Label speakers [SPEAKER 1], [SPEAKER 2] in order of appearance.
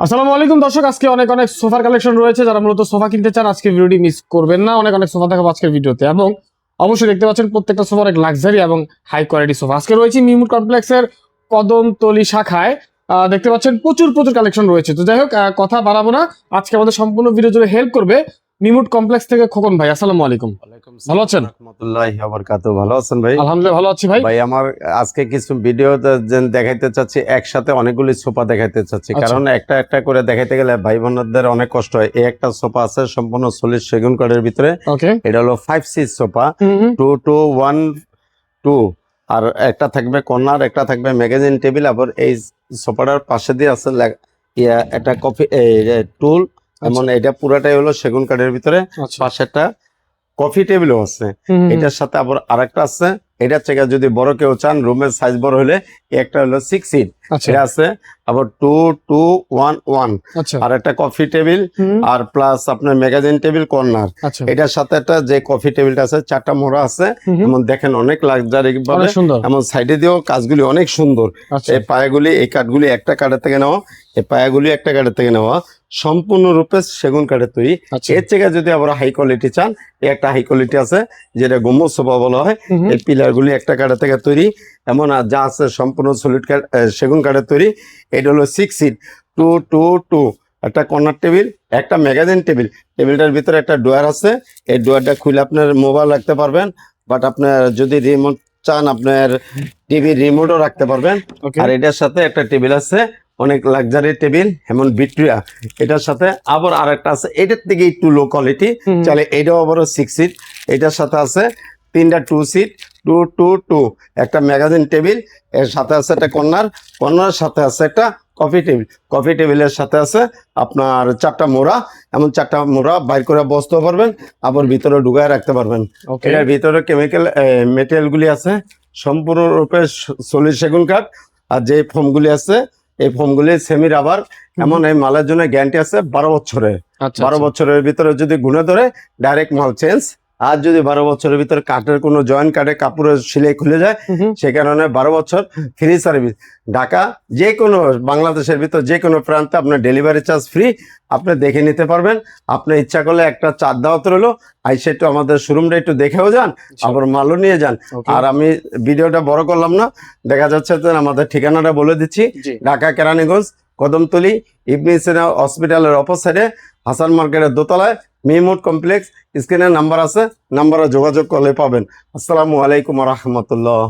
[SPEAKER 1] আসসালামু আলাইকুম দর্শক, আজকে অনেক সোফার কালেকশন রয়েছে। যারা মূলত সোফা কিনতে চান আজকে ভিডিওটি মিস করবেন না। অনেক সোফা দেখাবো আজকের ভিডিওতে, এবং অবশ্যই দেখতে পাচ্ছেন প্রত্যেকটা সোফা অনেক লাক্সারি এবং হাই কোয়ালিটি সোফা। আজকে রয়েছে মিমুড কমপ্লেক্সের কদমতলী শাখায়। দেখতে পাচ্ছেন প্রচুর কালেকশন রয়েছে। তো যাই হোক, কথা বাড়াবো না। আজকে আমাদের সম্পূর্ণ ভিডিও জুড়ে হেল্প করবে মিমুড কমপ্লেক্স থেকে খোকন ভাই। আসসালামু আলাইকুম। ভালো আছেন?
[SPEAKER 2] রাহমাতুল্লাহি ওয়া বারাকাতুহু। ভালো আছেন ভাই?
[SPEAKER 1] আলহামদুলিল্লাহ ভালো আছি ভাই।
[SPEAKER 2] ভাই আমার আজকে কিছু ভিডিও দেখাইতে চাচ্ছি, একসাথে অনেকগুলি সোফা দেখাইতে চাচ্ছি, কারণ একটা একটা করে দেখাইতে গেলে ভাই বোনদের অনেক কষ্ট হয়। এই একটা সোফা আছে সম্পূর্ণ সলিড সেগুন কাঠের ভিতরে। এটা হলো 5 সিট সোফা, 2212, আর একটা থাকবে কর্নার, একটা থাকবে ম্যাগাজিন টেবিল। আবার এই সোফাটার পাশে দিয়ে আছে একটা কফি টুল, এমন এটা পুরাটাই হলো সেগুন কাঠের ভিতরে। পাশে একটা কফি টেবিলও আছে। এটার সাথে আবার আরেকটা আছে, এটার থেকে যদি বড় কেউ চান, রুমের সাইজ বড় হলে একটা হলো 6 সিট এটা আছে। আবার 2211 আর একটা কফি টেবিল, আর প্লাস আপনার ম্যাগাজিন টেবিল কর্নার। এটার সাথে একটা যে কফি টেবিলটা আছে, 4টা মোড়া আছে, এমন দেখেন অনেক লাক্সারি ভাবে, এমন সাইডে দিয়েও কাজগুলি অনেক সুন্দর। এই পায়াগুলি, এই কাঠগুলি একটা কাঠের থেকে নেওয়া, এই পায়াগুলি একটা কাঠের থেকে নেওয়া, সম্পূর্ণরূপে সেগুন কাঠের তৈরি। এর থেকে যদি আবার হাই কোয়ালিটি চান, একটা হাই কোয়ালিটি আছে যেটা গম্বুজ সোফা বলা হয়। এই পিলার গুলি একটা কাঠের থেকে তৈরি, এমন যা আছে সম্পূর্ণ সলিড কাঠ সেগুন কাঠের তৈরি। এটা হলো 6 সিট 222। একটা কর্নার টেবিল, একটা ম্যাগাজিন টেবিল। টেবিলটার ভিতরে একটা ডোয়ার আছে, এই ডোয়ারটা খুলে আপনার মোবাইল রাখতে পারবেন, বাট আপনার যদি রিমোট চান আপনার টিভি রিমোটও রাখতে পারবেন। আর এটার সাথে একটা টেবিল আছে, অনেক লাক্সারি টেবিল, এমন ভিক্টোরিয়া। এটার সাথে আবার আরেকটা আছে, এটার থেকে একটু লো কোয়ালিটি, চাইলে এটাও আবারও 6 সিট। এটার সাথে আছে 3টা 2 সিট 222, একটা ম্যাগাজিন টেবিল, এর সাথে আছে একটা কর্নার সাথে আছে একটা কফি টেবিল। কফি টেবিলের সাথে আছে আপনার 4টা মোড়া, এমন 4টা মোড়া বাইর করে বসতে পারবেন, আবার ভিতরে ঢুকায় রাখতে পারবেন। এর ভিতরে কেমিক্যাল মেটেরিয়ালগুলি আছে সম্পূর্ণরূপে সলিড সেগুন কাঠ। আর যে ফোমগুলি আছে, এই ফোমগুলি সেমি রাবার, এমন এই মালের জন্য গ্যারান্টি আছে 12 বছরের। 12 বছরের ভিতরে যদি গুণে ধরে ডাইরেক্ট মাল চেঞ্জ। আর যদি 12 বছরের ভিতরে কাঠের কোনো জয়েন্ট কাটে, কাপড়ের সিলাই খুলে যায়, সে কারণে 12 বছর ফ্রি সার্ভিস। ঢাকা যে কোনো, বাংলাদেশের ভিতর যে কোনো প্রান্তে আপনার ডেলিভারি চার্জ ফ্রি, আপনি দেখে নিতে পারবেন। আপনি ইচ্ছা করলে একটা চার দাওয়াত রইলো, আইসা একটু আমাদের শোরুমটা একটু দেখেও যান, আবার মালও নিয়ে যান। আর আমি ভিডিওটা বড় করলাম না, দেখা যাচ্ছে যে আমাদের ঠিকানাটা বলে দিচ্ছি। ঢাকা কেরানীগঞ্জ কদমতলী ইবনে সিনা হসপিটালের অপোজিটে হাসান মার্কেটের দোতলায় মিমুড কমপ্লেক্স। স্ক্রিনের নাম্বার আছে, নাম্বারে যোগাযোগ করলে পাবেন। আসসালামু আলাইকুম ওয়া রাহমাতুল্লাহ।